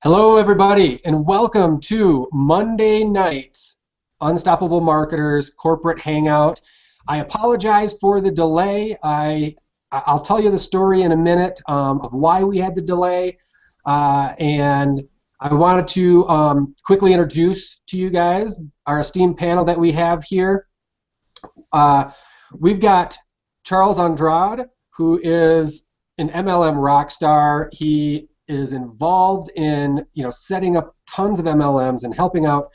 Hello, everybody, and welcome to Monday night's Unstoppable Marketers Corporate Hangout. I apologize for the delay. I'll tell you the story in a minute of why we had the delay, and I wanted to quickly introduce to you guys our esteemed panel that we have here. We've got Charles Andrade, who is an MLM rock star. He is involved in setting up tons of MLMs and helping out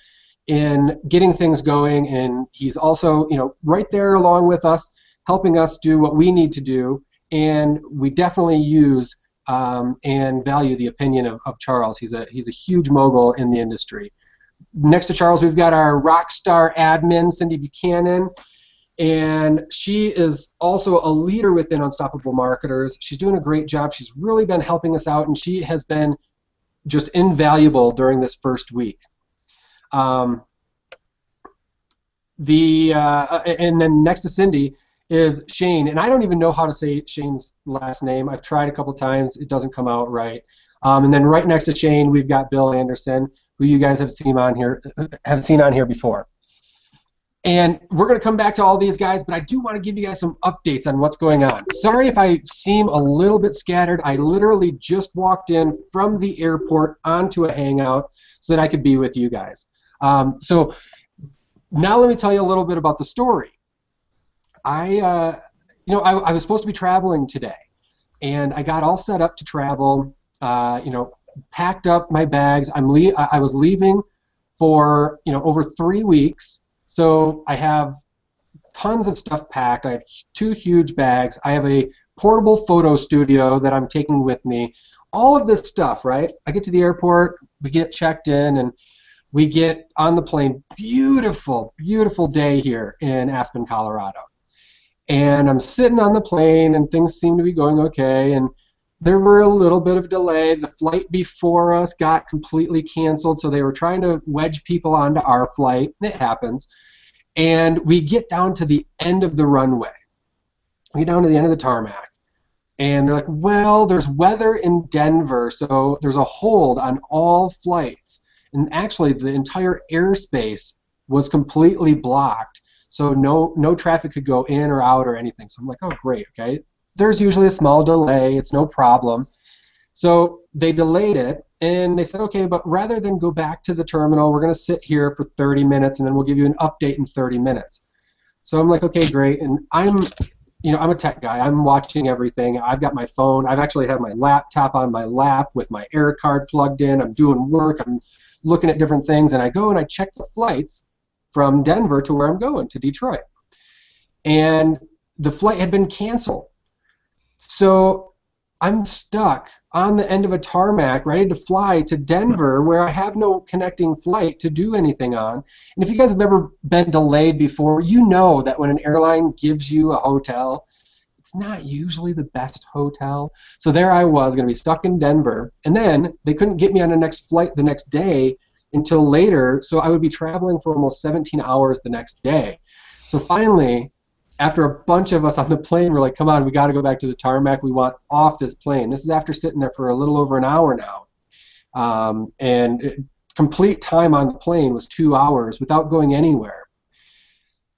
in getting things going, and he's also right there along with us, helping us do what we need to do. And we definitely use and value the opinion of Charles. He's a huge mogul in the industry. Next to Charles, we've got our rock star admin, Cindy Buchanan. And she is also a leader within Unstoppable Marketers. She's doing a great job. She's really been helping us out, and she has been just invaluable during this first week. And then next to Cindy is Shane, and I don't even know how to say Shane's last name. I've tried a couple times. It doesn't come out right. And then right next to Shane, we've got Bill Anderson, who you guys have seen on here before. And we're going to come back to all these guys, but I do want to give you guys some updates on what's going on. Sorry if I seem a little bit scattered. I literally just walked in from the airport onto a hangout so that I could be with you guys. So now let me tell you a little bit about the story. I was supposed to be traveling today, and I got all set up to travel. Packed up my bags. I was leaving for over 3 weeks. So I have tons of stuff packed. I have 2 huge bags. I have a portable photo studio that I'm taking with me. All of this stuff, right? I get to the airport, we get checked in, and we get on the plane. Beautiful, beautiful day here in Aspen, Colorado. And I'm sitting on the plane, and things seem to be going okay. And there were a little bit of a delay. The flight before us got completely canceled, so they were trying to wedge people onto our flight. It happens. And we get down to the end of the runway. We get down to the end of the tarmac. And they're like, well, there's weather in Denver, so there's a hold on all flights. And actually, the entire airspace was completely blocked, so no traffic could go in or out or anything. So I'm like, oh, great, okay. There's usually a small delay. It's no problem. So they delayed it, and they said, okay, but rather than go back to the terminal, we're going to sit here for 30 minutes, and then we'll give you an update in 30 minutes. So I'm like, okay, great. And I'm a tech guy. I'm watching everything. I've got my phone. I've actually had my laptop on my lap with my air card plugged in. I'm doing work. I'm looking at different things, and I go and I check the flights from Denver to where I'm going, to Detroit. And the flight had been canceled. So I'm stuck on the end of a tarmac ready to fly to Denver, where I have no connecting flight to do anything on. And if you guys have ever been delayed before, you know that when an airline gives you a hotel, it's not usually the best hotel. So there I was going to be stuck in Denver, and then they couldn't get me on the next flight the next day until later, so I would be traveling for almost 17 hours the next day. So finally, after a bunch of us on the plane were like, come on, we got to go back to the tarmac. We want off this plane. This is after sitting there for a little over an hour now. Complete time on the plane was 2 hours without going anywhere.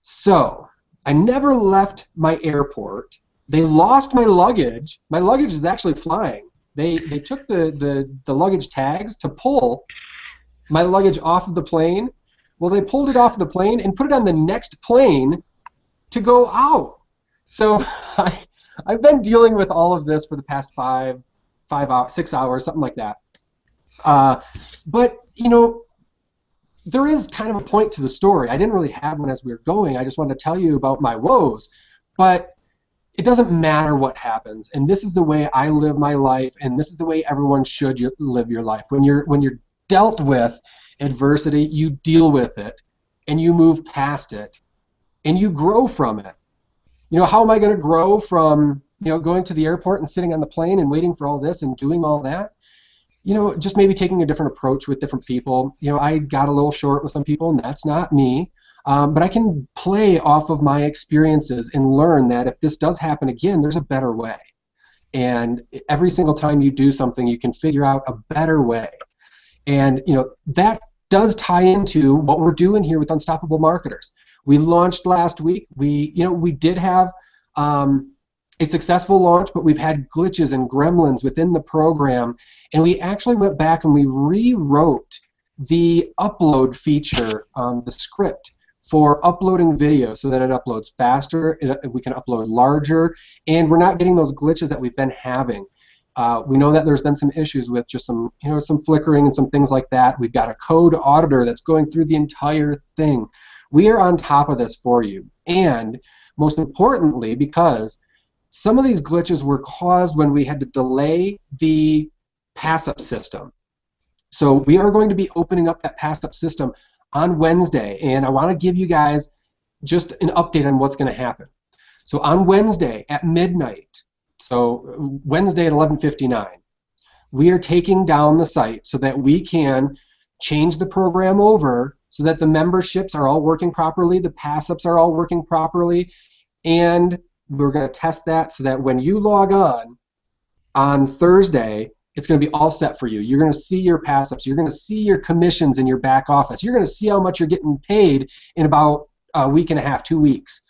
So I never left my airport. They lost my luggage. My luggage is actually flying. They took the luggage tags to pull my luggage off of the plane. Well, they pulled it off the plane and put it on the next plane to go out. So I've been dealing with all of this for the past 6 hours, something like that. But there is kind of a point to the story. I didn't really have one as we were going. I just wanted to tell you about my woes. But it doesn't matter what happens, and this is the way I live my life, and this is the way everyone should live your life. When you're dealt with adversity, you deal with it, and you move past it, and you grow from it. How am I going to grow from going to the airport and sitting on the plane and waiting for all this and doing all that? Just maybe taking a different approach with different people. I got a little short with some people, and that's not me. But I can play off of my experiences and learn that if this does happen again, there's a better way. And every single time you do something, you can figure out a better way. And that does tie into what we're doing here with Unstoppable Marketers. We launched last week. We did have a successful launch, but we've had glitches and gremlins within the program, and we actually went back and we rewrote the upload feature, the script for uploading video so that it uploads faster, we can upload larger, and we're not getting those glitches that we've been having. We know that there's been some issues with just some flickering and some things like that. We've got a code auditor that's going through the entire thing. We are on top of this for you, and most importantly, because some of these glitches were caused when we had to delay the pass-up system. So we are going to be opening up that pass-up system on Wednesday, and I want to give you guys just an update on what's going to happen. So on Wednesday at midnight, so Wednesday at 11:59, we are taking down the site so that we can change the program over so that the memberships are all working properly, the pass-ups are all working properly, and we're going to test that so that when you log on Thursday, it's going to be all set for you. You're going to see your pass-ups. You're going to see your commissions in your back office. You're going to see how much you're getting paid in about a week and a half, 2 weeks.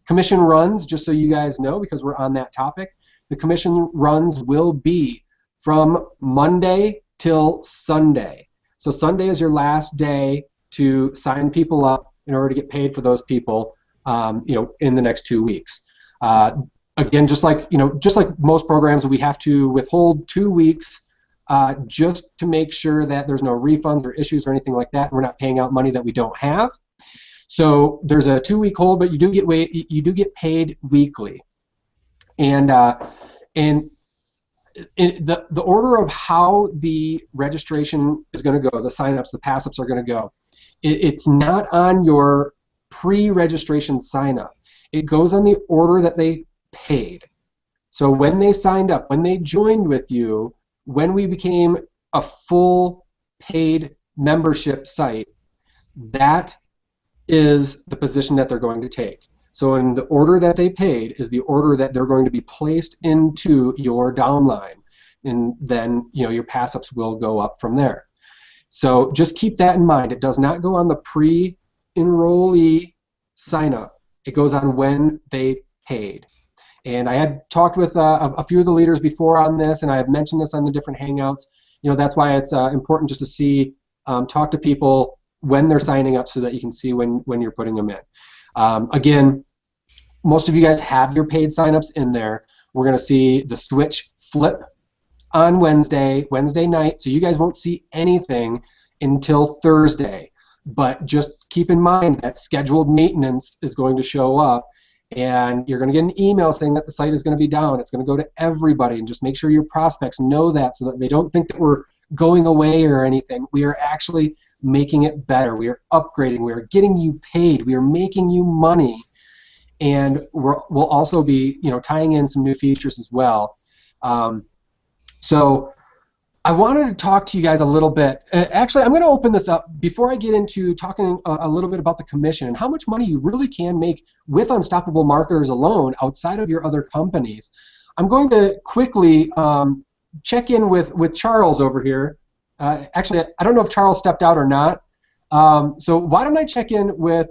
Commission runs, just so you guys know, because we're on that topic, the commission runs will be from Monday till Sunday. So Sunday is your last day to sign people up in order to get paid for those people, in the next 2 weeks. Again, just like most programs, we have to withhold 2 weeks just to make sure that there's no refunds or issues or anything like that. We're not paying out money that we don't have. So there's a 2-week hold, but you do get paid weekly. And the order of how the registration is going to go, the sign-ups, the pass-ups are going to go, it's not on your pre-registration sign-up. It goes on the order that they paid. So when they signed up, when they joined with you, when we became a full paid membership site, that is the position that they're going to take. So in the order that they paid is the order that they're going to be placed into your downline, and then your pass-ups will go up from there. So just keep that in mind. It does not go on the pre-enrollee sign-up. It goes on when they paid. And I had talked with a few of the leaders before on this, and I have mentioned this on the different Hangouts. That's why it's important just to see, talk to people when they're signing up so that you can see when you're putting them in. Again, most of you guys have your paid signups in there. We're going to see the switch flip on Wednesday night, so you guys won't see anything until Thursday. But just keep in mind that scheduled maintenance is going to show up, and you're going to get an email saying that the site is going to be down. It's going to go to everybody, and just make sure your prospects know that so that they don't think that we're going away or anything. We are actually making it better. We are upgrading. We are getting you paid. We are making you money, and we'll also be tying in some new features as well. So I wanted to talk to you guys a little bit. Actually, I'm going to open this up before I get into talking a little bit about the commission and how much money you really can make with Unstoppable Marketers alone outside of your other companies. I'm going to quickly check in with Charles over here. Actually, I don't know if Charles stepped out or not. So why don't I check in with,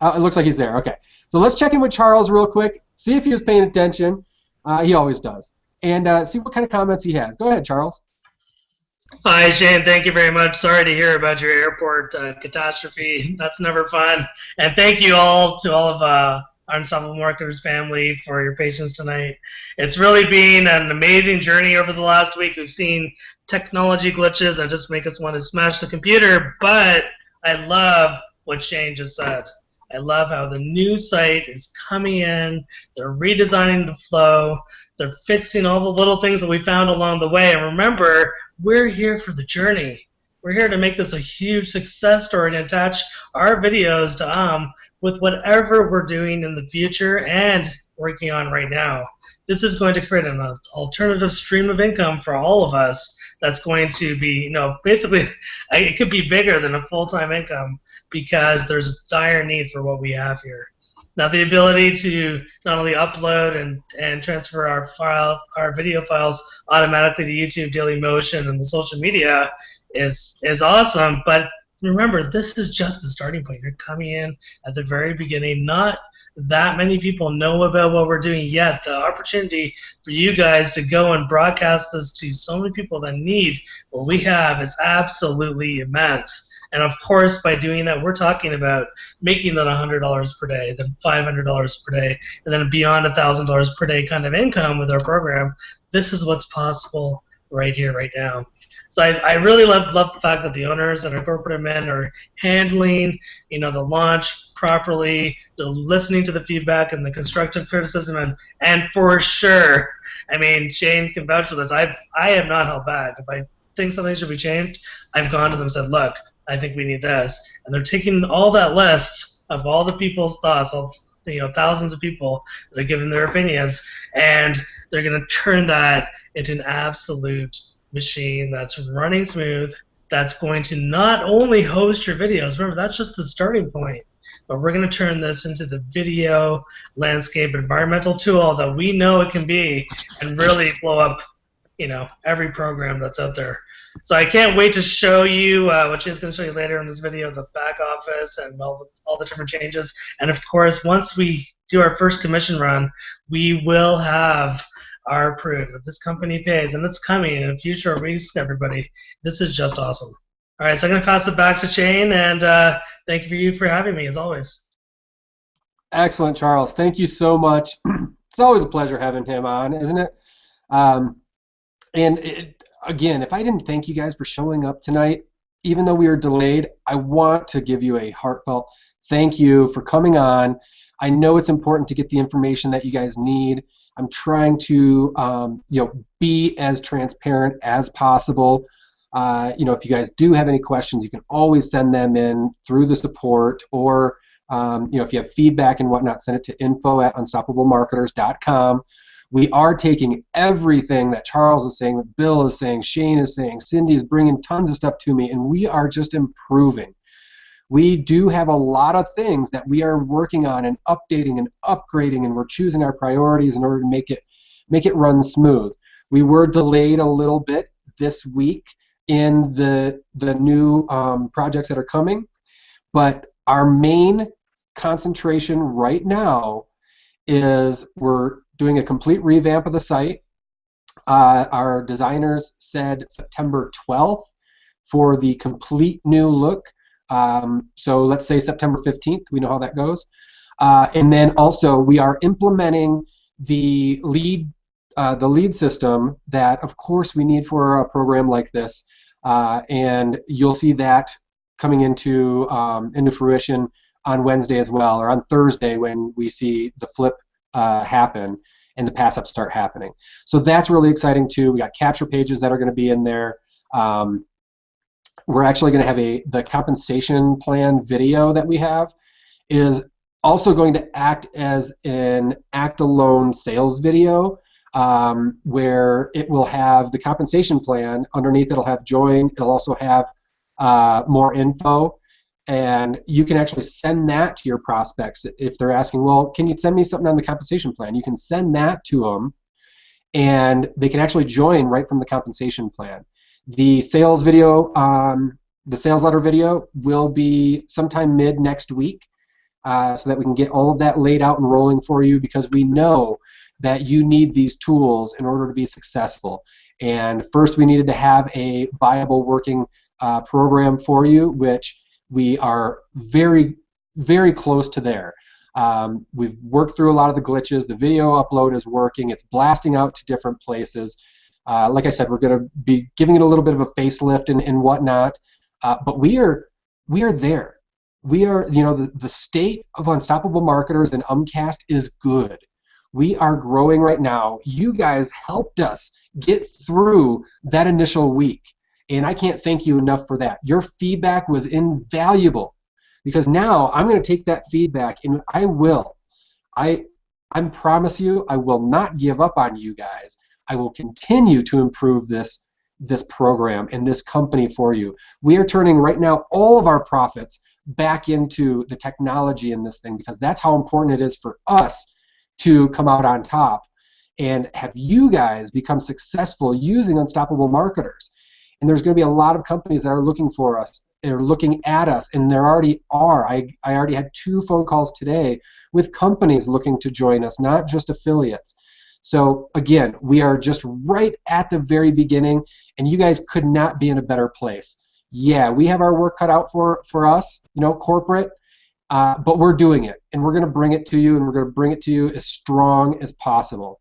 it looks like he's there. Okay. So let's check in with Charles real quick, see if he was paying attention. He always does. And see what kind of comments he has. Go ahead, Charles. Hi, Shane. Thank you very much. Sorry to hear about your airport catastrophe. That's never fun. And thank you all to all of our Ensemble Marketers family for your patience tonight. It's really been an amazing journey over the last week. We've seen technology glitches that just make us want to smash the computer, but I love what Shane just said. I love how the new site is coming in. They're redesigning the flow. They're fixing all the little things that we found along the way. And remember, we're here for the journey. We're here to make this a huge success story and attach our videos to with whatever we're doing in the future and working on right now. This is going to create an alternative stream of income for all of us that's going to be, basically, it could be bigger than a full-time income because there's a dire need for what we have here. Now the ability to not only upload and transfer our video files automatically to YouTube, Dailymotion, and the social media is awesome. But remember, this is just the starting point. You're coming in at the very beginning. Not that many people know about what we're doing yet. The opportunity for you guys to go and broadcast this to so many people that need what we have is absolutely immense. And of course, by doing that, we're talking about making that $100 per day, then $500 per day, and then beyond $1,000 per day kind of income with our program. This is what's possible right here, right now. So I really love the fact that the owners and our corporate men are handling, the launch properly. They're listening to the feedback and the constructive criticism, and for sure, I mean, Shane can vouch for this. I have not held back. If I think something should be changed, I've gone to them and said, look, I think we need this, and they're taking all that list of all the people's thoughts, all thousands of people that are giving their opinions, and they're going to turn that into an absolute machine that's running smooth, that's going to not only host your videos, remember that's just the starting point, but we're going to turn this into the video landscape environmental tool that we know it can be and really blow up every program that's out there. So I can't wait to show you what she's going to show you later in this video, the back office and all the different changes. And of course, once we do our first commission run, we will have our proof that this company pays, and it's coming in a few short weeks, everybody. This is just awesome. All right, so I'm going to pass it back to Shane, and thank you for having me, as always. Excellent, Charles. Thank you so much. It's always a pleasure having him on, isn't it? Again, if I didn't thank you guys for showing up tonight, even though we were delayed, I want to give you a heartfelt thank you for coming on. I know it's important to get the information that you guys need. I'm trying to be as transparent as possible. If you guys do have any questions, you can always send them in through the support, or if you have feedback and whatnot, send it to info@unstoppablemarketers.com. We are taking everything that Charles is saying, that Bill is saying, Shane is saying, Cindy is bringing tons of stuff to me, and we are just improving. We do have a lot of things that we are working on and updating and upgrading, and we're choosing our priorities in order to make it run smooth. We were delayed a little bit this week in the new projects that are coming, but our main concentration right now is we're doing a complete revamp of the site. Our designers said September 12th for the complete new look. So let's say September 15th. We know how that goes. And then also we are implementing the lead system that, of course, we need for a program like this. And you'll see that coming into fruition on Wednesday as well, or on Thursday when we see the flip happen and the pass-ups start happening. So that's really exciting too. We got capture pages that are going to be in there. We're actually going to have the compensation plan video that we have is also going to act as an act-alone sales video, where it will have the compensation plan underneath. It'll have join. It'll also have more info. And you can actually send that to your prospects if they're asking, well, can you send me something on the compensation plan? You can send that to them, and they can actually join right from the compensation plan. The sales video, the sales letter video, will be sometime mid next week, so that we can get all of that laid out and rolling for you, because we know that you need these tools in order to be successful. And first we needed to have a viable working program for you, which we are very, very close to there. We've worked through a lot of the glitches. The video upload is working. It's blasting out to different places. Like I said, we're going to be giving it a little bit of a facelift and whatnot. But we are there. We are, the state of Unstoppable Marketers and UMCAST is good. We are growing right now. You guys helped us get through that initial week. And I can't thank you enough for that. Your feedback was invaluable, because now I'm going to take that feedback and I promise you, I will not give up on you guys. I will continue to improve this program and this company for you. We are turning right now all of our profits back into the technology in this thing, because that's how important it is for us to come out on top and have you guys become successful using Unstoppable Marketers. And there's going to be a lot of companies that are looking for us. They're looking at us, and there already are. I already had 2 phone calls today with companies looking to join us, not just affiliates. So again, we are just right at the very beginning, and you guys could not be in a better place. Yeah, we have our work cut out for us, corporate, but we're doing it, and we're going to bring it to you, and we're going to bring it to you as strong as possible.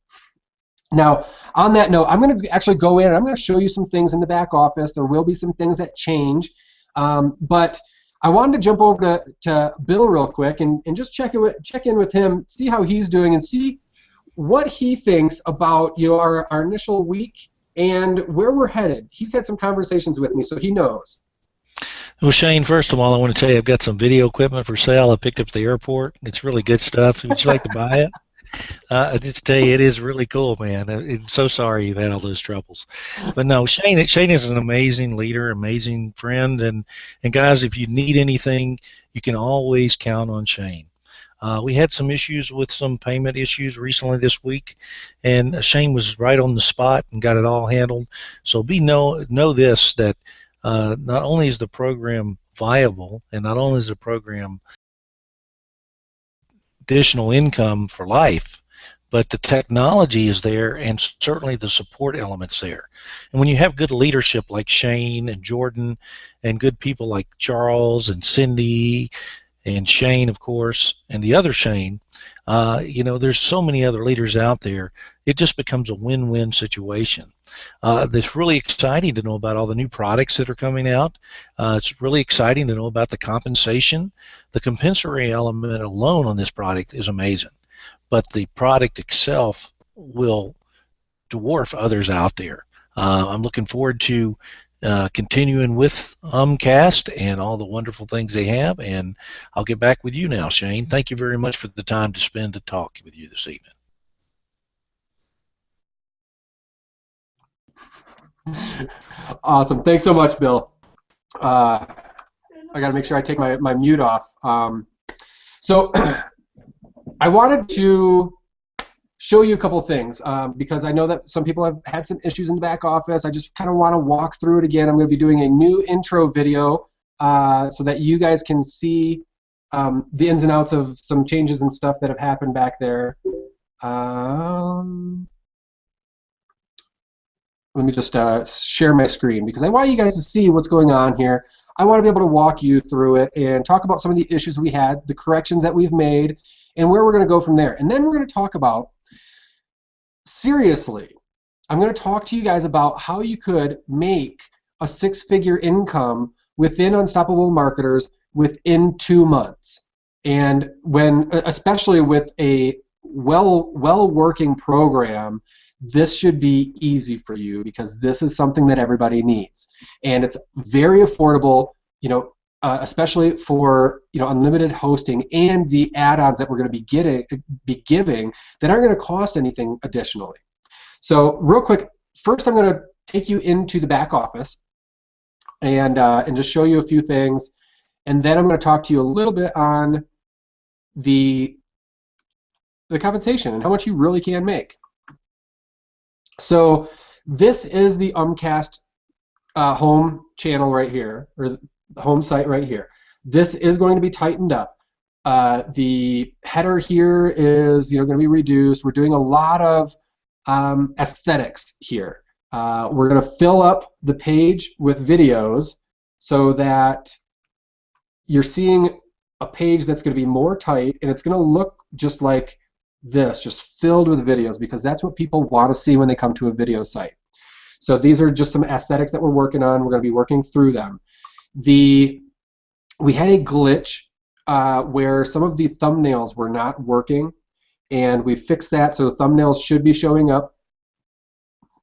Now, on that note, I'm going to actually go in and I'm going to show you some things in the back office. There will be some things that change, but I wanted to jump over to Bill real quick and just check in with him, see how he's doing, and see what he thinks about our initial week and where we're headed. He's had some conversations with me, so he knows. Well, Shane, first of all, I want to tell you I've got some video equipment for sale I picked up at the airport. It's really good stuff. Would you like to buy it? I just tell you, it is really cool, man. I'm so sorry you've had all those troubles. But no, Shane is an amazing leader, amazing friend, and guys, if you need anything, you can always count on Shane. We had some issues with some payment issues recently this week, and Shane was right on the spot and got it all handled. So know this, that not only is the program viable, and not only is the program additional income for life, but the technology is there, and certainly the support elements there. And when you have good leadership like Shane and Jordan, and good people like Charles and Cindy and Shane, of course, and the other Shane, there's so many other leaders out there. It just becomes a win-win situation. It's really exciting to know about all the new products that are coming out. It's really exciting to know about the compensation. The compensatory element alone on this product is amazing, but the product itself will dwarf others out there. I'm looking forward to continuing with Umcast and all the wonderful things they have, and I'll get back with you now, Shane. Thank you very much for the time to spend to talk with you this evening. Awesome. Thanks so much, Bill. I got to make sure I take my mute off. So I wanted to show you a couple of things because I know that some people have had some issues in the back office. I just kind of want to walk through it again. I'm going to be doing a new intro video so that you guys can see the ins and outs of some changes and stuff that have happened back there. Let me just share my screen because I want you guys to see what's going on here. I want to be able to walk you through it and talk about some of the issues we had, the corrections that we've made, and where we're going to go from there. And then we're going to talk about, seriously, I'm going to talk to you guys about how you could make a 6-figure income within Unstoppable Marketers within 2 months. And especially with a well-working program, this should be easy for you because this is something that everybody needs, and it's very affordable. Especially for unlimited hosting and the add-ons that we're going to be giving that aren't going to cost anything additionally. So real quick, first I'm going to take you into the back office and just show you a few things, and then I'm going to talk to you a little bit on the compensation and how much you really can make. So this is the Umcast home channel right here, or the home site right here. This is going to be tightened up. The header here is going to be reduced. We're doing a lot of aesthetics here. We're going to fill up the page with videos so that you're seeing a page that's going to be more tight, and it's going to look just like this, just filled with videos, because that's what people want to see when they come to a video site. So these are just some aesthetics that we're working on. We're going to be working through them. We had a glitch where some of the thumbnails were not working, and we fixed that, so the thumbnails should be showing up,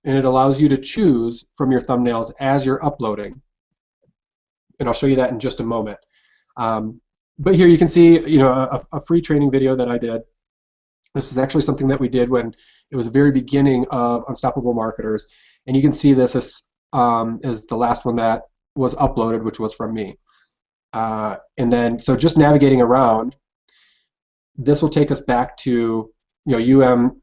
and it allows you to choose from your thumbnails as you're uploading. And I'll show you that in just a moment. But here you can see a free training video that I did. This is actually something that we did when it was the very beginning of Unstoppable Marketers, and you can see this is the last one that was uploaded, which was from me. And then, so just navigating around, this will take us back to, UM,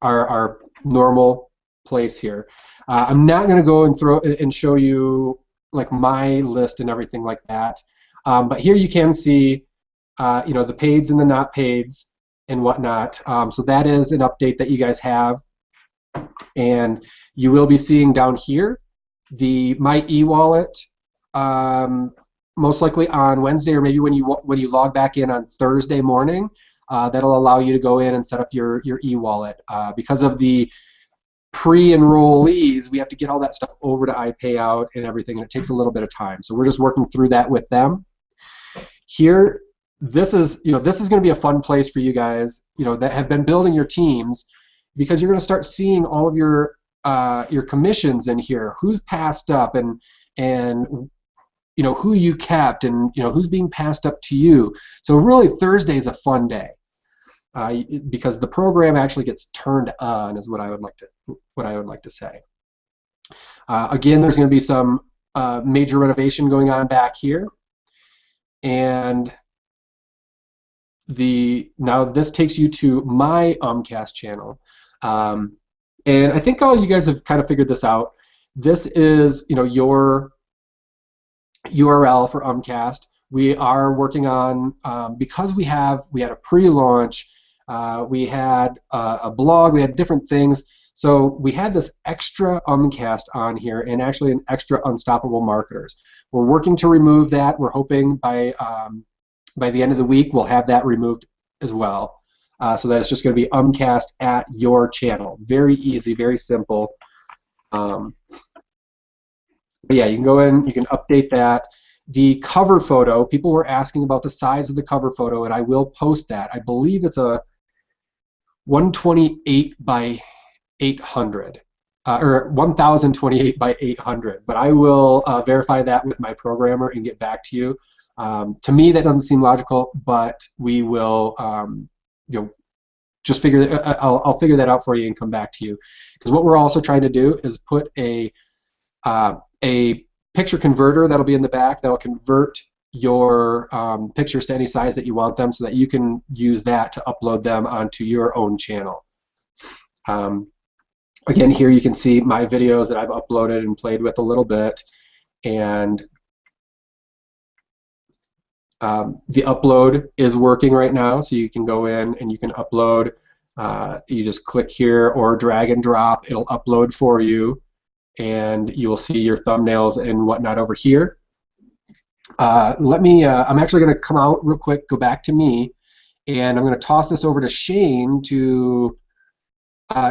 our normal place here. I'm not going to go and throw and show you like my list and everything like that. But here you can see, the paids and the not paids and whatnot. So that is an update that you guys have. And you will be seeing down here the My e-wallet, most likely on Wednesday, or maybe when you log back in on Thursday morning. That'll allow you to go in and set up your e-wallet. Because of the pre-enrollees, we have to get all that stuff over to iPayout and everything, and it takes a little bit of time. So we're just working through that with them. Here, this is going to be a fun place for you guys, that have been building your teams, because you're going to start seeing all of your commissions in here, who's passed up, and who you kept, and who's being passed up to you. So really, Thursday is a fun day. Because the program actually gets turned on, is what I would like to say. Again, there's going to be some major renovation going on back here, and now this takes you to my Umcast channel, and I think all you guys have kind of figured this out. This is your URL for Umcast. We are working on, because we had a pre-launch. We had a blog, we had different things. So we had this extra Umcast on here, and actually an extra Unstoppable Marketers. We're working to remove that. We're hoping by the end of the week we'll have that removed as well. So that it's just going to be Umcast at your channel. Very easy, very simple. But yeah, you can go in, you can update that. The cover photo, people were asking about the size of the cover photo, and I will post that. I believe it's a 128 by 800, or 1028 by 800, but I will verify that with my programmer and get back to you. To me, that doesn't seem logical, but we will, just I'll figure that out for you and come back to you. Because what we're also trying to do is put a picture converter that'll be in the back that'll convert your pictures to any size that you want them, so that you can use that to upload them onto your own channel. Again, here you can see my videos that I've uploaded and played with a little bit, and the upload is working right now, so you can go in and you can upload. You just click here or drag and drop, it'll upload for you, and you will see your thumbnails and whatnot over here. I'm actually going to come out real quick, go back to me, and I'm going to toss this over to Shane to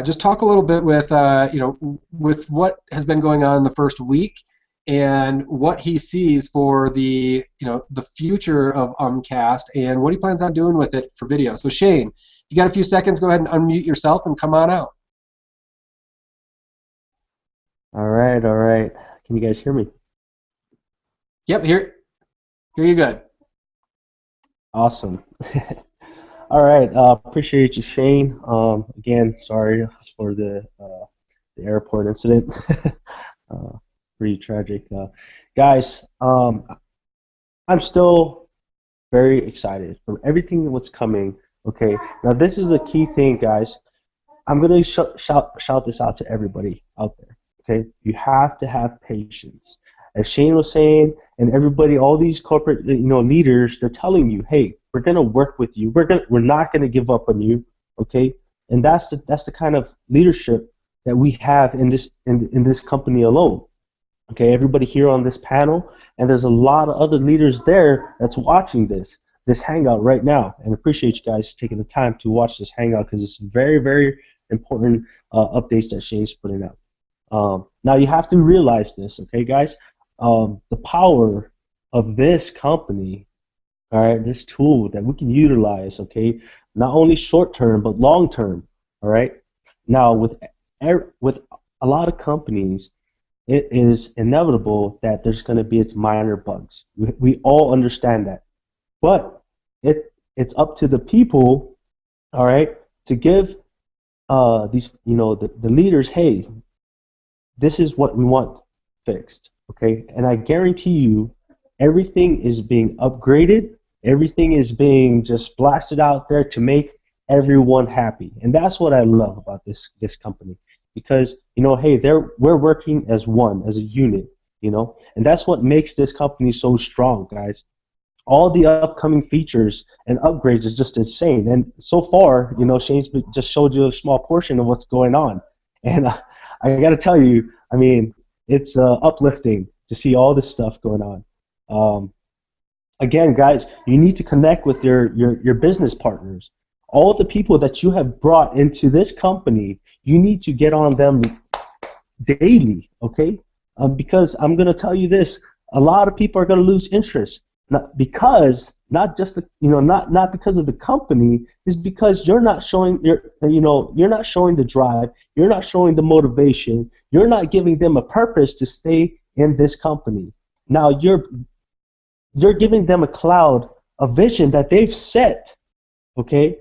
just talk a little bit with, with what has been going on in the first week and what he sees for the future of Umcast and what he plans on doing with it for video. So Shane, if you got a few seconds, go ahead and unmute yourself and come on out. All right. Can you guys hear me? Yep, hear you good. Awesome. All right, appreciate you, Shane. Again, sorry for the airport incident. Pretty tragic. Guys, I'm still very excited for everything that's coming. Okay, now this is the key thing, guys. I'm going to shout this out to everybody out there. Okay, you have to have patience. As Shane was saying, and everybody, all these corporate leaders, they're telling you, hey, we're going to work with you. We're not going to give up on you. Okay, and that's the kind of leadership that we have in this company alone. Okay, everybody here on this panel, and there's a lot of other leaders there that's watching this hangout right now, and appreciate you guys taking the time to watch this hangout, because it's very, very important updates that Shane's putting out. Now you have to realize this, okay, guys? The power of this company, all right, this tool that we can utilize, okay, not only short term but long term, all right. Now with a lot of companies, it is inevitable that there's going to be its minor bugs. We all understand that, but it's up to the people, all right, to give these the leaders, hey, this is what we want fixed, okay? And I guarantee you, Everything is being upgraded. Everything is being just blasted out there to make everyone happy. And that's what I love about this company. Because, hey, we're working as one, as a unit, and that's what makes this company so strong, guys. All the upcoming features and upgrades is just insane. And so far, Shane's just showed you a small portion of what's going on. And I got to tell you, I mean, it's uplifting to see all this stuff going on. Again, guys, you need to connect with your business partners. All the people that you have brought into this company, you need to get on them daily, okay? Because I'm going to tell you this, a lot of people are going to lose interest. Not because not because of the company, is because you're not showing you're not showing the drive, you're not showing the motivation, you're not giving them a purpose to stay in this company. Now you're giving them a cloud, a vision that they've set, okay?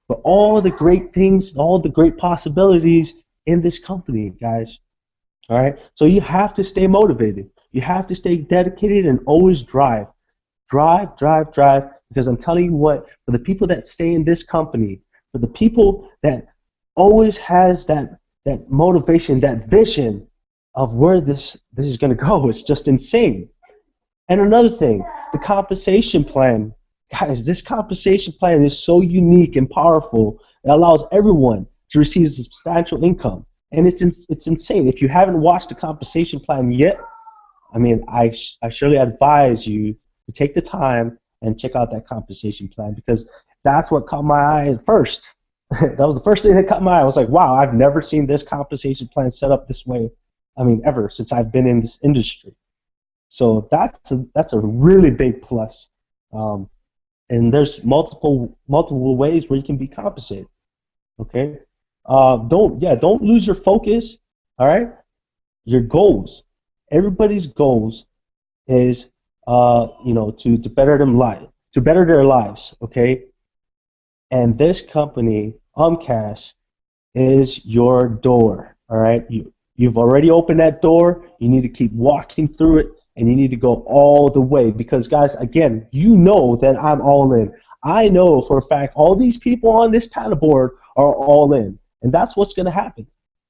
But all the great things, all the great possibilities in this company, guys. All right? So you have to stay motivated. You have to stay dedicated and always drive. Drive, because I'm telling you what, for the people that stay in this company, for the people that always has that motivation, that vision of where this is going to go, it's just insane. And another thing, the compensation plan. Guys, this compensation plan is so unique and powerful. It allows everyone to receive substantial income. And it's insane. If you haven't watched the compensation plan yet, I mean, I surely advise you to take the time and check out that compensation plan, because that's what caught my eye at first. That was the first thing that caught my eye. I was like, wow, I've never seen this compensation plan set up this way, I mean, ever since I've been in this industry. So that's a really big plus. And there's multiple ways where you can be compensated. Okay, don't lose your focus. All right, your goals. Everybody's goals is to better their lives. Okay, and this company, Umcast, is your door. All right, you've already opened that door. You need to keep walking through it. And you need to go all the way, because, guys, again, you know that I'm all in. I know for a fact all these people on this paddle board are all in, and that's what's going to happen.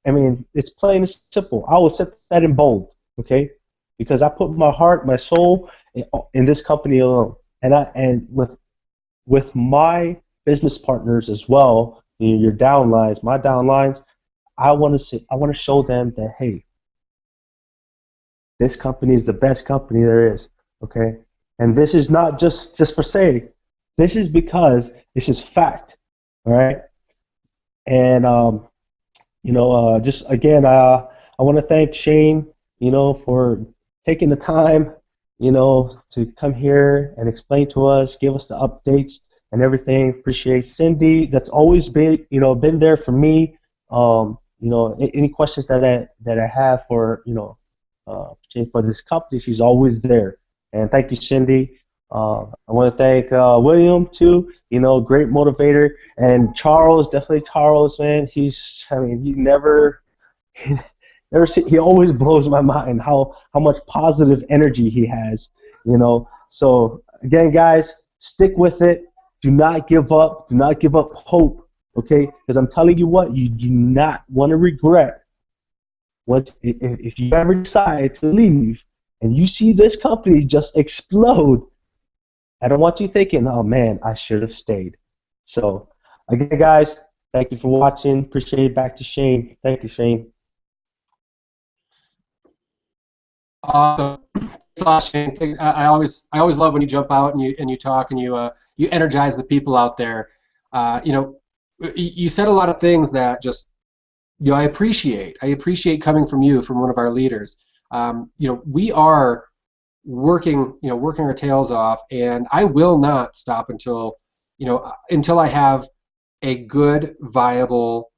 I mean, it's plain and simple. I will set that in bold, okay? Because I put my heart, my soul in this company alone, and with my business partners as well, your downlines, my downlines, I want to show them that, hey, this company is the best company there is, okay? And this is not just for say. This is because this is fact, all right? And just again, I want to thank Shane, for taking the time, to come here and explain to us, give us the updates and everything. Appreciate Cindy. That's always been there for me. Any questions that I have for for this company, she's always there. And thank you, Cindy. I want to thank William too. Great motivator, and Charles, definitely Charles, man. He always blows my mind how much positive energy he has. So again, guys, stick with it. Do not give up. Do not give up hope. Okay, because I'm telling you what, you do not want to regret. If you ever decide to leave and you see this company just explode, I don't want you thinking, oh man, I should have stayed. So again, guys, thank you for watching. Appreciate it. Back to Shane. Thank you, Shane. Awesome. Shane. I always love when you jump out and you talk and you energize the people out there. You said a lot of things that just I appreciate. I appreciate coming from you, from one of our leaders. We are working our tails off, and I will not stop until I have a good, viable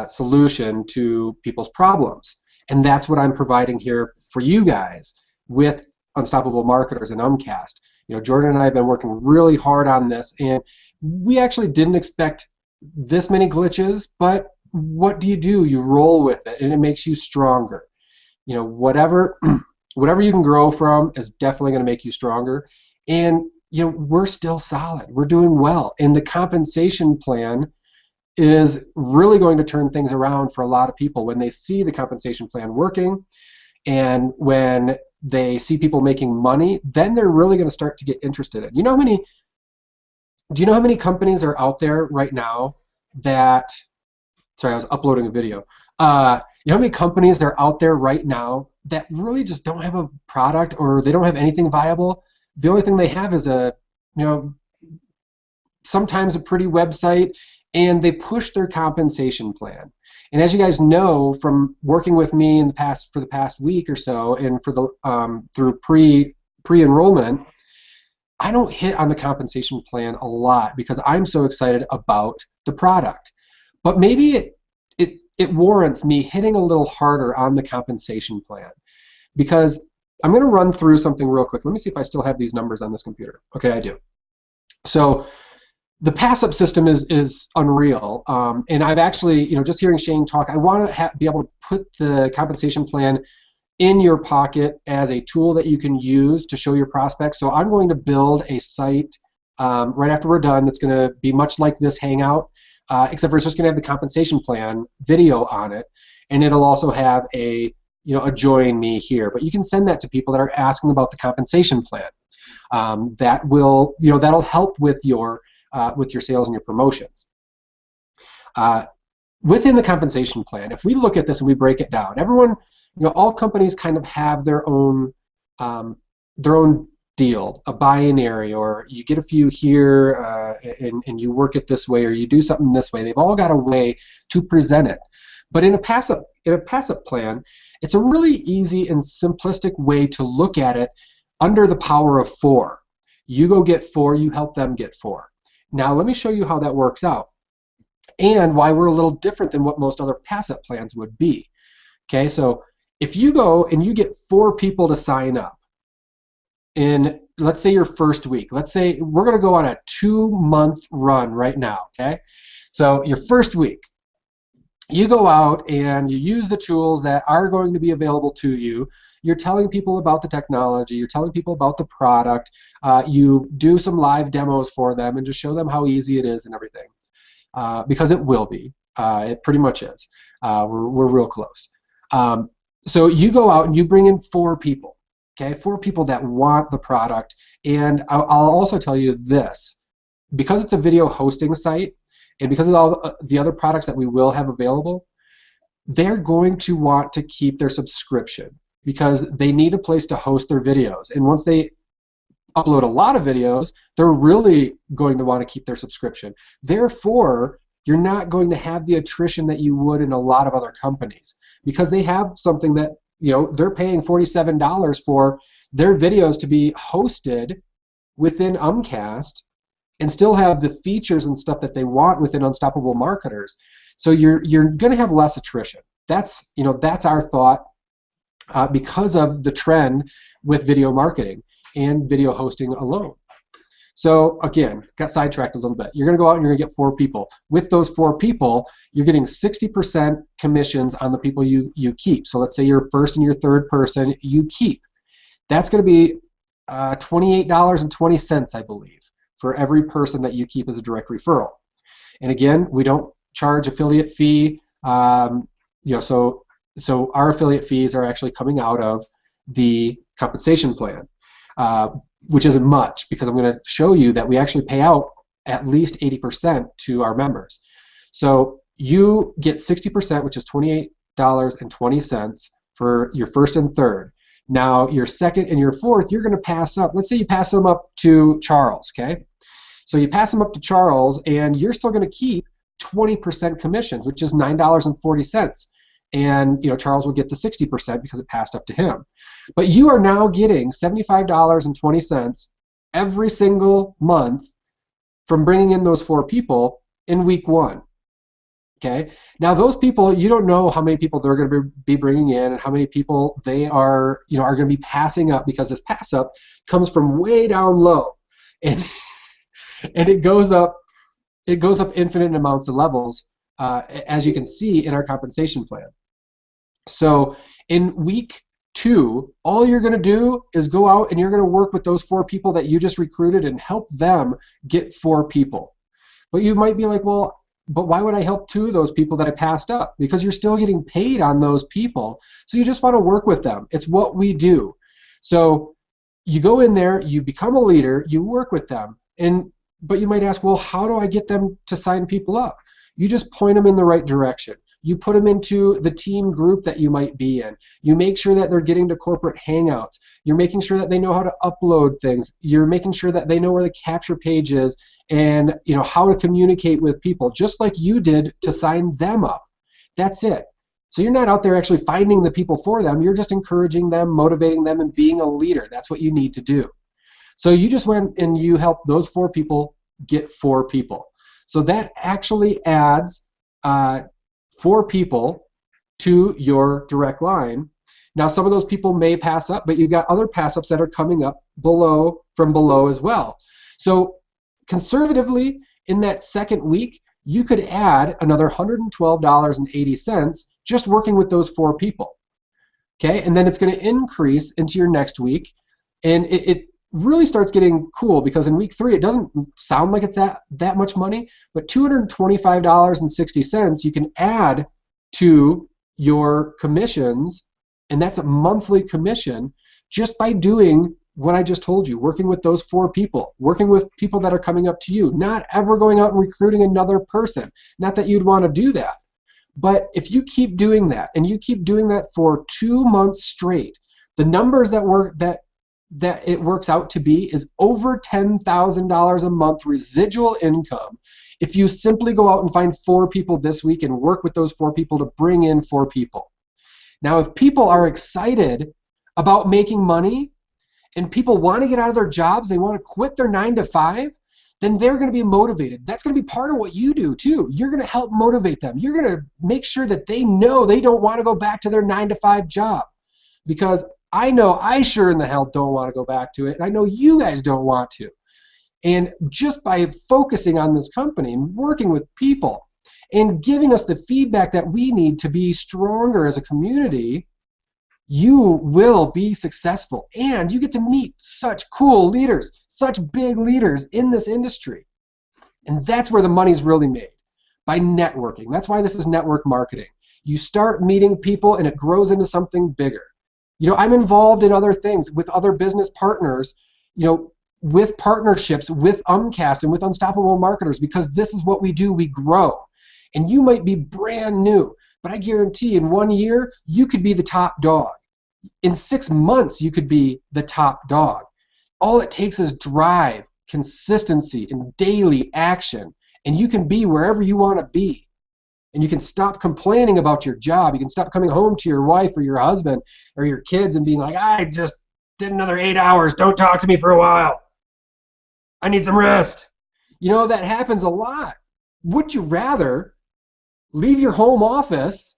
solution to people's problems. And that's what I'm providing here for you guys with Unstoppable Marketers and Umcast. Jordan and I have been working really hard on this, and we actually didn't expect this many glitches, but what do? You roll with it, and it makes you stronger. Whatever whatever you can grow from is definitely going to make you stronger. And we're still solid. We're doing well. And the compensation plan is really going to turn things around for a lot of people when they see the compensation plan working, and when they see people making money, then they're really going to start to get interested in. Do you know how many companies are out there right now that, sorry, I was uploading a video. You know how many companies that are out there right now that really just don't have a product, or they don't have anything viable? The only thing they have is sometimes a pretty website, and they push their compensation plan. And as you guys know from working with me for the past week or so, and for the through pre-enrollment, I don't hit on the compensation plan a lot because I'm so excited about the product. But maybe it warrants me hitting a little harder on the compensation plan, because I'm going to run through something real quick. Let me see if I still have these numbers on this computer. Okay, I do. So the pass-up system is unreal, and I've actually, just hearing Shane talk, I want to be able to put the compensation plan in your pocket as a tool that you can use to show your prospects. So I'm going to build a site right after we're done that's going to be much like this Hangout, except for it's just going to have the compensation plan video on it, and it'll also have a join me here. But you can send that to people that are asking about the compensation plan. That will, that'll help with your sales and your promotions. Within the compensation plan, if we look at this and we break it down, everyone, all companies kind of have their own deal, a binary, or you get a few here and you work it this way, or you do something this way. They've all got a way to present it. But in a pass-up plan, it's a really easy and simplistic way to look at it under the power of 4. You go get 4, you help them get 4. Now let me show you how that works out, and why we're a little different than what most other pass-up plans would be. Okay, so if you go and you get 4 people to sign up in, let's say, your first week, let's say we're going to go on a 2-month run right now, okay? So your first week, you go out and you use the tools that are going to be available to you. You're telling people about the technology, you're telling people about the product, you do some live demos for them and just show them how easy it is and everything, because it will be. It pretty much is. We're real close. So you go out and you bring in 4 people, okay? 4 people that want the product. And I'll also tell you this, because it's a video hosting site, and because of all the other products that we will have available, they're going to want to keep their subscription, because they need a place to host their videos. And once they upload a lot of videos, they're really going to want to keep their subscription. Therefore, you're not going to have the attrition that you would in a lot of other companies, because they have something that, they're paying $47 for their videos to be hosted within Umcast and still have the features and stuff that they want within Unstoppable Marketers. So you're going to have less attrition. That's our thought, because of the trend with video marketing and video hosting alone. So again, got sidetracked a little bit. You're going to go out and you're going to get 4 people. With those 4 people, you're getting 60% commissions on the people you keep. So let's say your first and your third person you keep. That's going to be $28.20, I believe, for every person that you keep as a direct referral. And again, we don't charge affiliate fee. So our affiliate fees are actually coming out of the compensation plan, which isn't much, because I'm going to show you that we actually pay out at least 80% to our members. So you get 60%, which is $28.20 for your first and third. Now your second and your fourth, you're going to pass up. Let's say you pass them up to Charles, okay? So you pass them up to Charles, and you're still going to keep 20% commissions, which is $9.40. And Charles will get the 60% because it passed up to him. But you are now getting $75.20 every single month from bringing in those 4 people in week 1. Okay. Now those people, you don't know how many people they're going to be bringing in and how many people they are going to be passing up, because this pass up comes from way down low, and it goes up infinite amounts of levels, as you can see in our compensation plan. So in week 2, all you're going to do is go out and you're going to work with those 4 people that you just recruited and help them get 4 people. But you might be like, well, but why would I help 2 of those people that I passed up? Because you're still getting paid on those people. So you just want to work with them. It's what we do. So you go in there, you become a leader, you work with them. But you might ask, well, how do I get them to sign people up? You just point them in the right direction. You put them into the team group that you might be in. You make sure that they're getting to corporate hangouts. You're making sure that they know how to upload things. You're making sure that they know where the capture page is and how to communicate with people, just like you did to sign them up. That's it. So you're not out there actually finding the people for them. You're just encouraging them, motivating them, and being a leader. That's what you need to do. So you just went and you helped those 4 people get 4 people. So that actually adds 4 people to your direct line. Now, some of those people may pass up, but you've got other pass-ups that are coming up from below as well. So conservatively, in that second week, you could add another $112.80 just working with those 4 people. Okay, and then it's going to increase into your next week, and it really starts getting cool, because in week 3 it doesn't sound like it's that much money, but $225.60 you can add to your commissions, and that's a monthly commission just by doing what I just told you, working with those 4 people, working with people that are coming up to you, not ever going out and recruiting another person. Not that you'd want to do that, but if you keep doing that and you keep doing that for 2 months straight, the numbers that it works out to be is over $10,000 a month residual income if you simply go out and find 4 people this week and work with those 4 people to bring in 4 people. Now, if people are excited about making money and people want to get out of their jobs, they want to quit their 9 to 5, then they're going to be motivated. That's going to be part of what you do too. You're going to help motivate them. You're going to make sure that they know they don't want to go back to their 9 to 5 job, because I know I sure in the hell don't want to go back to it, and I know you guys don't want to. And just by focusing on this company and working with people and giving us the feedback that we need to be stronger as a community, you will be successful. And you get to meet such cool leaders, such big leaders in this industry. And that's where the money's really made, by networking. That's why this is network marketing. You start meeting people and it grows into something bigger. I'm involved in other things with other business partners, with partnerships with UMCAST and with Unstoppable Marketers, because this is what we do. We grow. And you might be brand new, but I guarantee in 1 year, you could be the top dog. In 6 months, you could be the top dog. All it takes is drive, consistency, and daily action, and you can be wherever you want to be. And you can stop complaining about your job. You can stop coming home to your wife or your husband or your kids and being like, I just did another 8 hours. Don't talk to me for a while. I need some rest. That happens a lot. Would you rather leave your home office,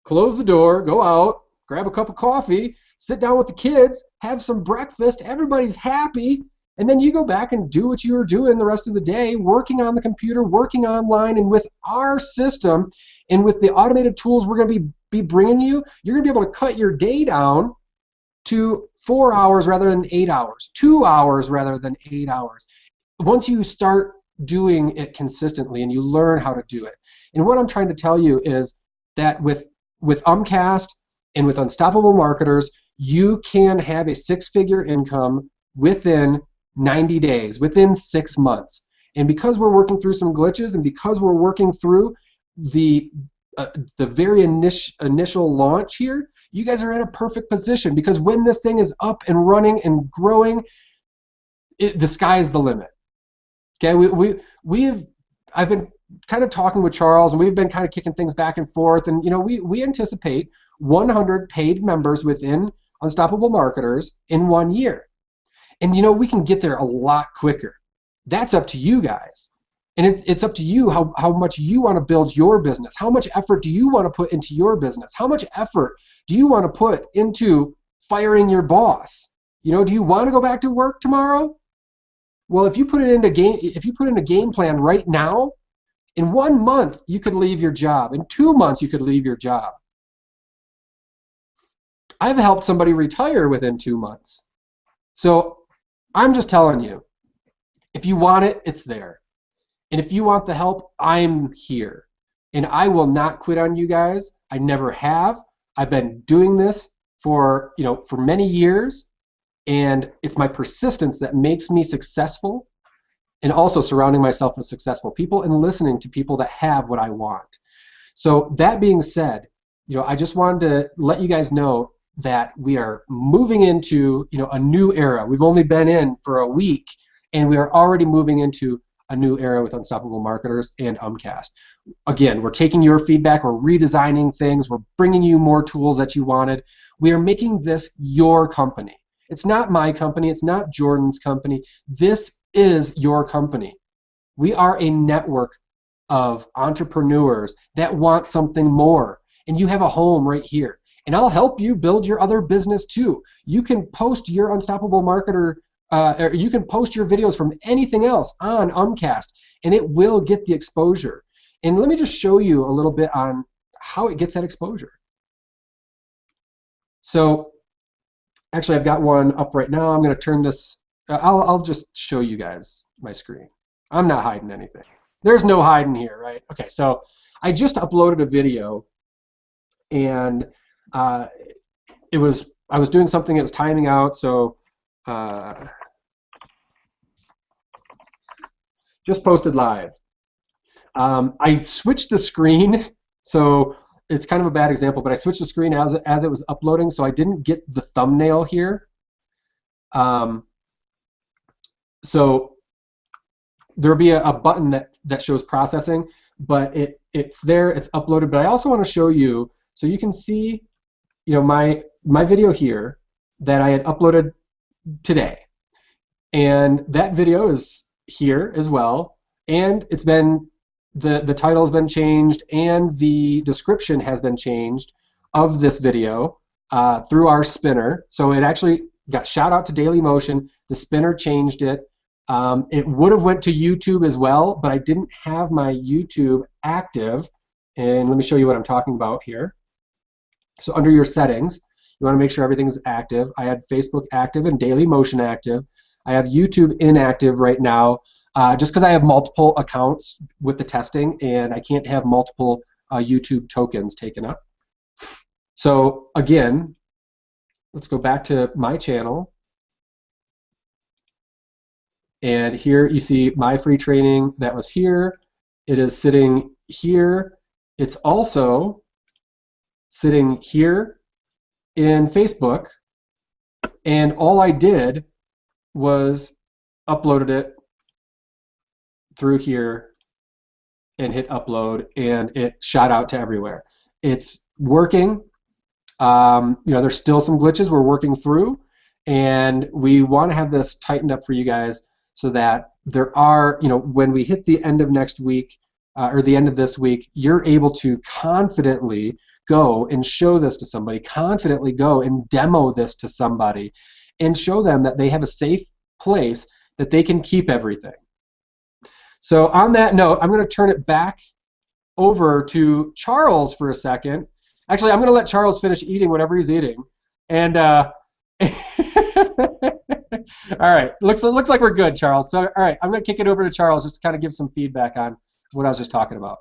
close the door, go out, grab a cup of coffee, sit down with the kids, have some breakfast, everybody's happy, and then you go back and do what you were doing the rest of the day, working on the computer, working online, and with our system and with the automated tools we're going to be bringing you, you're going to be able to cut your day down to 4 hours rather than 8 hours, 2 hours rather than 8 hours. Once you start doing it consistently and you learn how to do it. And what I'm trying to tell you is that with UMCAST and with Unstoppable Marketers, you can have a 6-figure income within 90 days, within 6 months. And because we're working through some glitches, and because we're working through the very initial launch here, you guys are in a perfect position, because when this thing is up and running and growing, the sky's the limit. Okay, I've been kind of talking with Charles, and we've been kind of kicking things back and forth, and we anticipate 100 paid members within Unstoppable Marketers in 1 year. And we can get there a lot quicker. That's up to you guys. And it's up to you how much you want to build your business. How much effort do you want to put into your business? How much effort do you want to put into firing your boss? Do you want to go back to work tomorrow? Well, if you put in a game plan right now, in 1 month you could leave your job. In 2 months you could leave your job. I've helped somebody retire within 2 months. So I'm just telling you, if you want it, it's there. And if you want the help, I'm here. And I will not quit on you guys. I never have. I've been doing this for, for many years, and it's my persistence that makes me successful, and also surrounding myself with successful people and listening to people that have what I want. So that being said, I just wanted to let you guys know that we are moving into, a new era. We've only been in for a week, and we are already moving into a new era with Unstoppable Marketers and UMCAST. Again, we're taking your feedback, we're redesigning things, we're bringing you more tools that you wanted. We are making this your company. It's not my company, it's not Jordan's company. This is your company. We are a network of entrepreneurs that want something more, and you have a home right here. And I'll help you build your other business too. You can post your Unstoppable Marketer, or you can post your videos from anything else on UMCAST, and it will get the exposure. And let me just show you a little bit on how it gets that exposure. So actually, I've got one up right now. I'm going to turn this. I'll just show you guys my screen. I'm not hiding anything. There's no hiding here, right? Okay, so I just uploaded a video, and I was doing something that was timing out, so just posted live. I switched the screen, so it's kind of a bad example, but I switched the screen as it was uploading, so I didn't get the thumbnail here. So there'll be a button that shows processing, but it's there, it's uploaded. But I also want to show you, so you can see, my video here that I had uploaded today, and that video is here as well, and it's been the title has been changed, and the description has been changed of this video through our spinner. So it actually got shout out to Daily Motion. The spinner changed it. It would have went to YouTube as well, but I didn't have my YouTube active. And let me show you what I'm talking about here. So under your settings, you want to make sure everything's active. I had Facebook active and Daily Motion active. I have YouTube inactive right now, just because I have multiple accounts with the testing, and I can't have multiple YouTube tokens taken up. So again, let's go back to my channel. And here you see my free training that was here. It is sitting here. It's also sitting here in Facebook. And all I did was uploaded it through here and hit upload, and it shot out to everywhere. It's working. There's still some glitches we're working through, and we want to have this tightened up for you guys, so that there are, when we hit the end of next week, or the end of this week, you're able to confidently go and show this to somebody, confidently go and demo this to somebody, and show them that they have a safe place that they can keep everything. So on that note, I'm going to turn it back over to Charles for a second. Actually, I'm going to let Charles finish eating whatever he's eating. And all right, looks like we're good, Charles. So all right, I'm going to kick it over to Charles just to kind of give some feedback on what I was just talking about.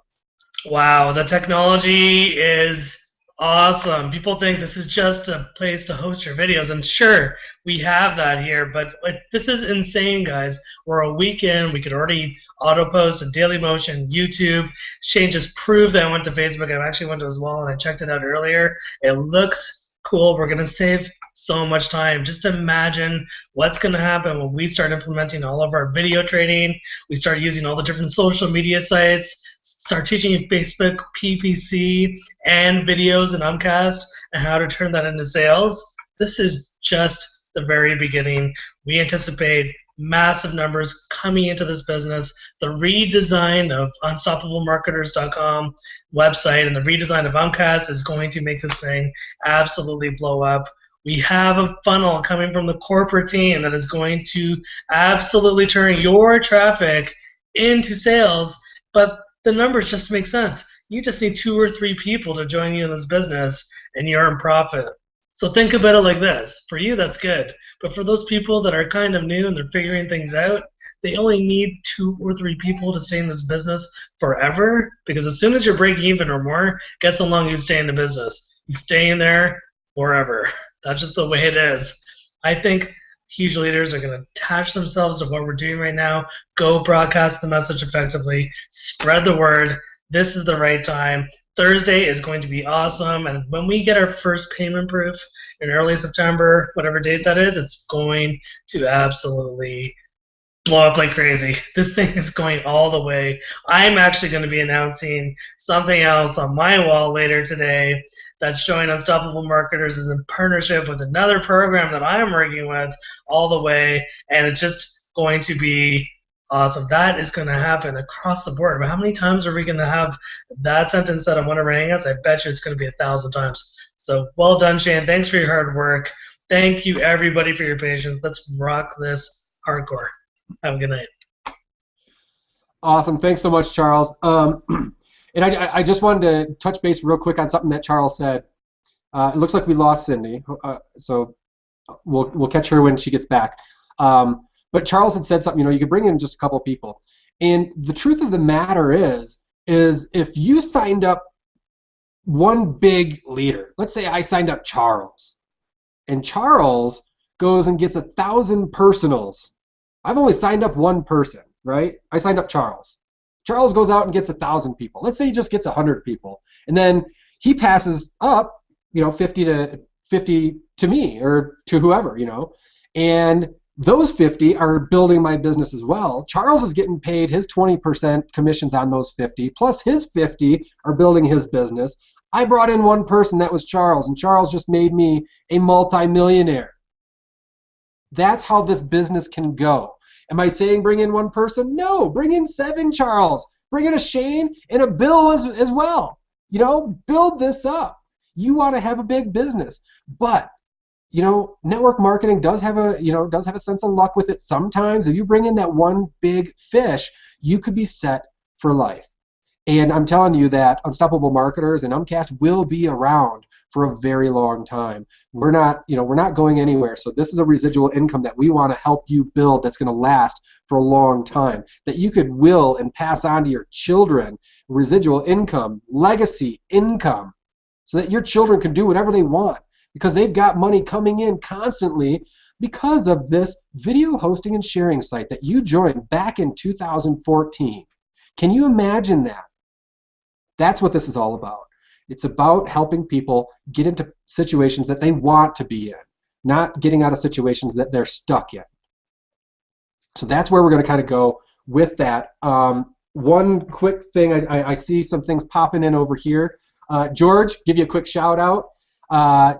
Wow, the technology is awesome. People think this is just a place to host your videos, and sure, we have that here, but this is insane, guys. We're a week in, we could already auto-post a Daily Motion, YouTube. Shane just proved that I went to Facebook. I actually went to as well, and I checked it out earlier. It looks cool. We're going to save so much time. Just imagine what's going to happen when we start implementing all of our video training. We start using all the different social media sites, start teaching you Facebook, PPC, and videos in UMCAST, and how to turn that into sales. This is just the very beginning. We anticipate massive numbers coming into this business. The redesign of unstoppablemarketers.com website and the redesign of UMCAST is going to make this thing absolutely blow up. We have a funnel coming from the corporate team that is going to absolutely turn your traffic into sales, but the numbers just make sense. You just need 2 or 3 people to join you in this business, and you're in profit. So think about it like this. For you, that's good. But for those people that are kind of new and they're figuring things out, they only need 2 or 3 people to stay in this business forever. Because as soon as you're breaking even or more, guess how long you stay in the business? You stay in there forever. That's just the way it is. I think huge leaders are going to attach themselves to what we're doing right now. Go broadcast the message effectively. Spread the word. This is the right time. Thursday is going to be awesome, and when we get our first payment proof in early September, whatever date that is, it's going to absolutely blow up like crazy. This thing is going all the way. I'm actually going to be announcing something else on my wall later today that's showing Unstoppable Marketers is in partnership with another program that I'm working with all the way, and it's just going to be awesome. That is going to happen across the board. But how many times are we going to have that sentence said on one of our hangouts? I bet you it's going to be 1,000 times. So well done, Shane. Thanks for your hard work. Thank you, everybody, for your patience. Let's rock this hardcore. Have a good night. Awesome. Thanks so much, Charles. And I just wanted to touch base real quick on something that Charles said. It looks like we lost Cindy, so we'll catch her when she gets back. But Charles had said something, you could bring in just a couple people. And the truth of the matter is if you signed up one big leader, let's say I signed up Charles, and Charles goes and gets 1,000 personals. I've only signed up one person, right? I signed up Charles. Charles goes out and gets 1,000 people. Let's say he just gets 100 people. And then he passes up, 50 to me or to whoever, and those 50 are building my business as well. Charles is getting paid his 20% commissions on those 50, plus his 50 are building his business. I brought in one person, that was Charles, and Charles just made me a multi-millionaire. That's how this business can go. Am I saying bring in one person? No, bring in 7 Charles. Bring in a Shane and a Bill as well. Build this up. You want to have a big business, but network marketing does have a sense of luck with it sometimes. If you bring in that one big fish, you could be set for life. And I'm telling you that Unstoppable Marketers and Umcast will be around for a very long time. We're not going anywhere. So this is a residual income that we want to help you build that's going to last for a long time, that you could will and pass on to your children. Residual income, legacy income, so that your children can do whatever they want, because they've got money coming in constantly because of this video hosting and sharing site that you joined back in 2014. Can you imagine that? That's what this is all about. It's about helping people get into situations that they want to be in, not getting out of situations that they're stuck in. So that's where we're going to kind of go with that. One quick thing, I see some things popping in over here. George, give you a quick shout out.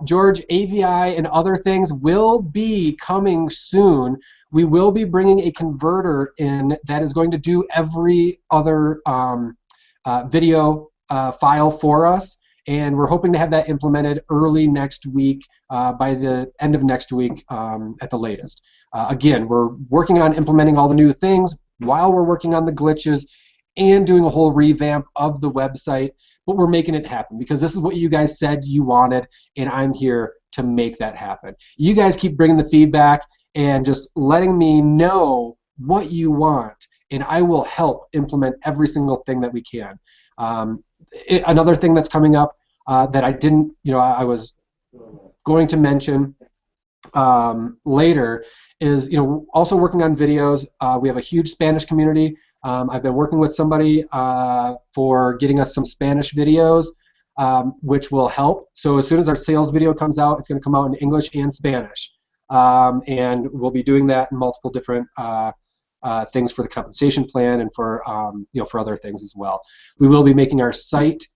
George, AVI and other things will be coming soon. We will be bringing a converter in that is going to do every other video file for us, and we're hoping to have that implemented early next week, by the end of next week at the latest. Again, we're working on implementing all the new things while we're working on the glitches and doing a whole revamp of the website, but we're making it happen because this is what you guys said you wanted, and I'm here to make that happen. You guys keep bringing the feedback and just letting me know what you want, and I will help implement every single thing that we can. Another thing that's coming up that I didn't, I was going to mention later is, also working on videos. We have a huge Spanish community. I've been working with somebody for getting us some Spanish videos, which will help. So as soon as our sales video comes out, it's going to come out in English and Spanish. And we'll be doing that in multiple different things for the compensation plan and for for other things as well. We will be making our site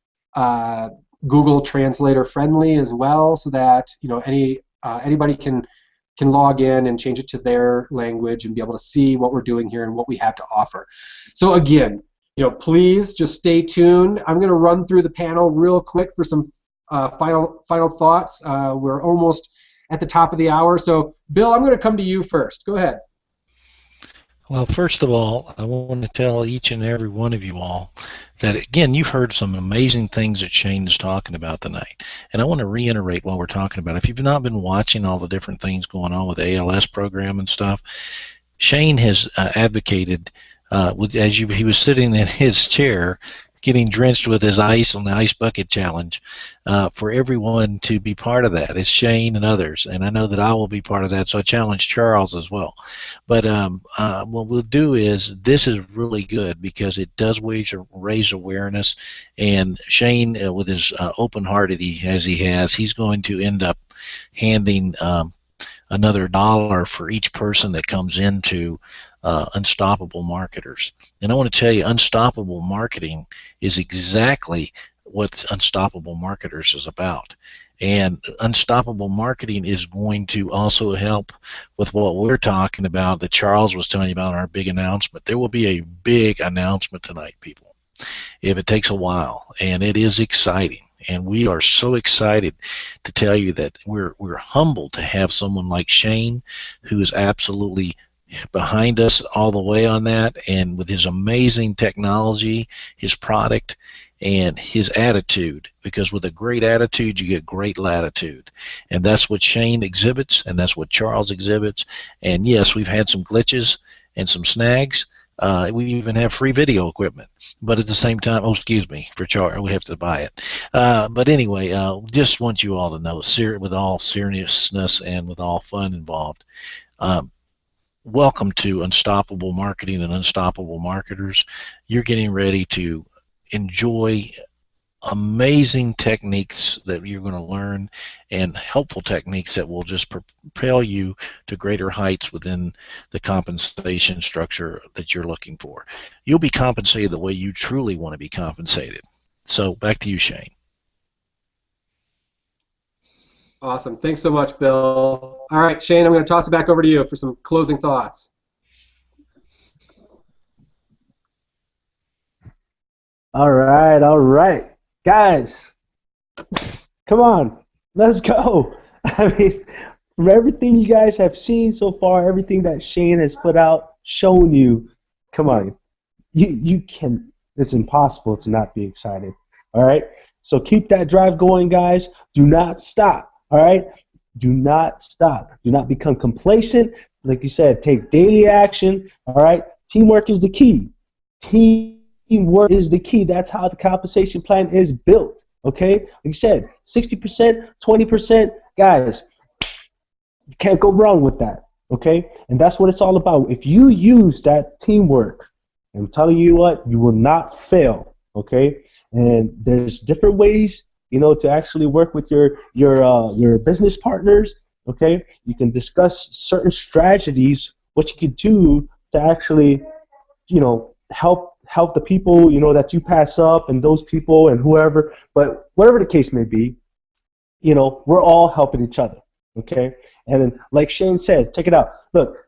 Google Translator friendly as well, so that anybody can log in and change it to their language and be able to see what we're doing here and what we have to offer. So again, please just stay tuned. I'm going to run through the panel real quick for some final thoughts. We're almost at the top of the hour, so Bill, I'm going to come to you first. Go ahead. Well, first of all, I want to tell each and every one of you all that, again, you've heard some amazing things that Shane is talking about tonight. And I want to reiterate what we're talking about. If you've not been watching all the different things going on with the ALS program and stuff, Shane has advocated, he was sitting in his chair getting drenched with his ice on the ice bucket challenge, for everyone to be part of that. It's Shane and others, and I know that I will be part of that, so I challenge Charles as well. But what we'll do is, this is really good because it does raise awareness, and Shane, with his open-hearted as he has, he's going to end up handing another $1 for each person that comes into Unstoppable Marketers. And I want to tell you, Unstoppable Marketing is exactly what Unstoppable Marketers is about. And Unstoppable Marketing is going to also help with what we're talking about that Charles was telling you about in our big announcement. There will be a big announcement tonight, people, if it takes a while, and it is exciting. And we are so excited to tell you that we're humbled to have someone like Shane, who is absolutely behind us all the way on that, and with his amazing technology, his product, and his attitude, because with a great attitude you get great latitude, and that's what Shane exhibits, and that's what Charles exhibits. And yes, we've had some glitches and some snags. We even have free video equipment, but at the same time, oh, excuse me, for charge, we have to buy it. But anyway, just want you all to know, with all seriousness and with all fun involved, welcome to Unstoppable Marketing and Unstoppable Marketers. You're getting ready to enjoy amazing techniques that you're going to learn, and helpful techniques that will just propel you to greater heights within the compensation structure that you're looking for. You'll be compensated the way you truly want to be compensated. So back to you, Shane. Awesome. Thanks so much, Bill. All right, Shane, I'm going to toss it back over to you for some closing thoughts. All right. Guys, come on. Let's go. I mean, from everything you guys have seen so far, everything that Shane has put out, shown you, come on. You can, it's impossible to not be excited. All right? So keep that drive going, guys. Do not stop. All right? Do not stop. Do not become complacent. Like you said, take daily action. All right? Teamwork is the key. Teamwork is the key. That's how the compensation plan is built. Okay? Like you said, 60%, 20%. Guys, you can't go wrong with that. Okay? And that's what it's all about. If you use that teamwork, I'm telling you what, you will not fail. Okay? And there's different ways, you know, to actually work with your business partners. Okay, you can discuss certain strategies, what you could do to actually, you know, help the people, you know, that you pass up, and those people and whoever. But whatever the case may be, you know, we're all helping each other. Okay, and then like Shane said, check it out. Look,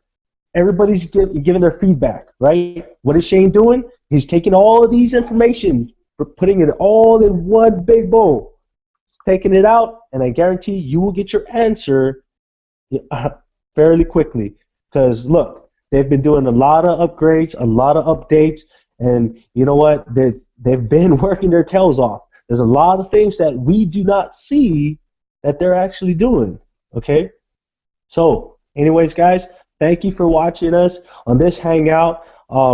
everybody's giving their feedback, right? What is Shane doing? He's taking all of these information, putting it all in one big bowl, taking it out, and I guarantee you will get your answer fairly quickly. Because look, they've been doing a lot of upgrades, a lot of updates, and you know what? They've been working their tails off. There's a lot of things that we do not see that they're actually doing. Okay? So, anyways, guys, thank you for watching us on this Hangout.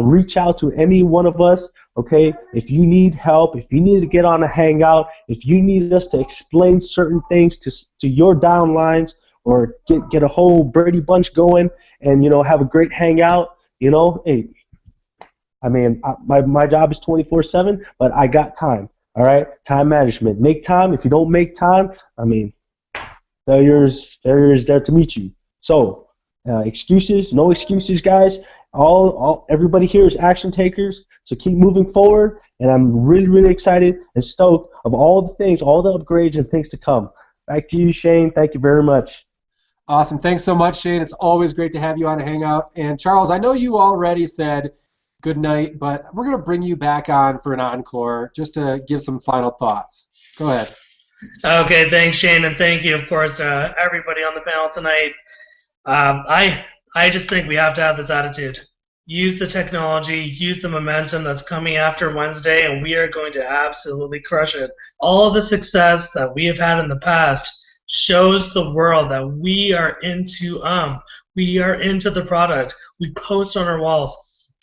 Reach out to any one of us, okay? If you need help, if you need to get on a Hangout, if you need us to explain certain things to your downlines, or get a whole Brady Bunch going and, you know, have a great Hangout, you know, hey, I mean, my job is 24/7, but I got time, all right? Time management. Make time. If you don't make time, I mean, failure is there to meet you. So, excuses, no excuses, guys. Everybody here is action takers, so keep moving forward, and I'm really, really excited and stoked of all the things, all the upgrades and things to come. Back to you, Shane. Thank you very much. Awesome. Thanks so much, Shane. It's always great to have you on a Hangout. And Charles, I know you already said good night, but we're going to bring you back on for an encore just to give some final thoughts. Go ahead. Okay, thanks, Shane, and thank you, of course, everybody on the panel tonight. I just think we have to have this attitude. use the technology, use the momentum that's coming after Wednesday, and we are going to absolutely crush it. All of the success that we have had in the past shows the world that we are into the product. We post on our walls.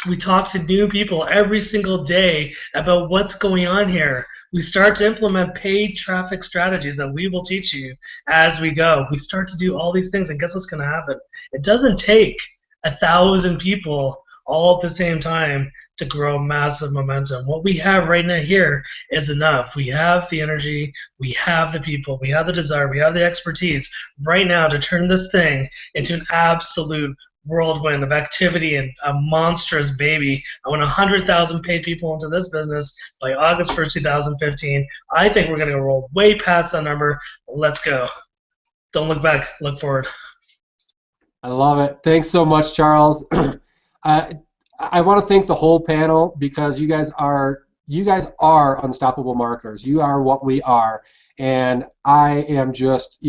We talk to new people every single day about what's going on here. We start to implement paid traffic strategies that we will teach you as we go. We start to do all these things, and guess what's going to happen? It doesn't take 1,000 people all at the same time to grow massive momentum. What we have right now here is enough. We have the energy, we have the people, we have the desire, we have the expertise right now to turn this thing into an absolute whirlwind of activity and a monstrous baby. I want 100,000 paid people into this business by August 1st, 2015. I think we're going to roll way past that number. Let's go. Don't look back, look forward. I love it. Thanks so much, Charles. I want to thank the whole panel because you guys are unstoppable markers. You are what we are, and I am just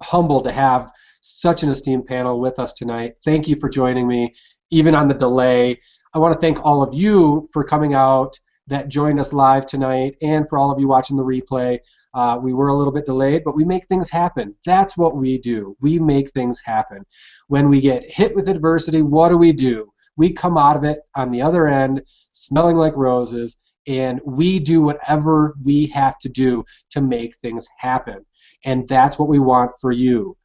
humbled to have such an esteemed panel with us tonight. Thank you for joining me, even on the delay. I want to thank all of you for coming out that joined us live tonight, and for all of you watching the replay. We were a little bit delayed, but we make things happen. That's what we do. We make things happen. When we get hit with adversity, what do? We come out of it on the other end smelling like roses, and we do whatever we have to do to make things happen. And that's what we want for you.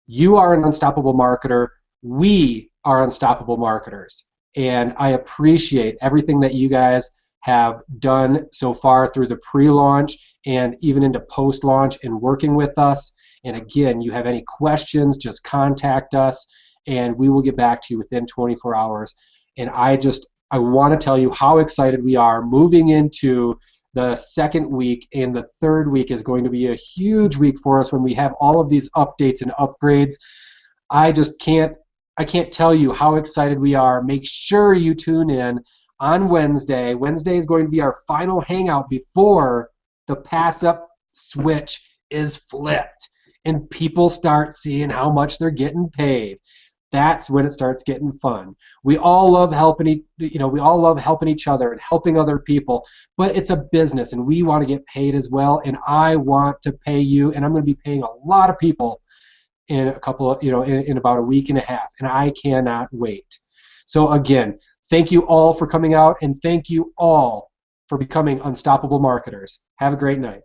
You are an unstoppable marketer. We are unstoppable marketers. And I appreciate everything that you guys have done so far through the pre-launch and even into post-launch and working with us. And again, you have any questions, just contact us and we will get back to you within 24 hours. And I want to tell you how excited we are moving into the second week, and the third week is going to be a huge week for us when we have all of these updates and upgrades. I can't tell you how excited we are. Make sure you tune in on Wednesday. Wednesday is going to be our final hangout before the pass up switch is flipped and people start seeing how much they're getting paid. That's when it starts getting fun. We all love helping each other and helping other people, but it's a business and we want to get paid as well, and I want to pay you, and I'm going to be paying a lot of people in in about a week and a half, and I cannot wait. So again, thank you all for coming out, and thank you all for becoming unstoppable marketers. Have a great night.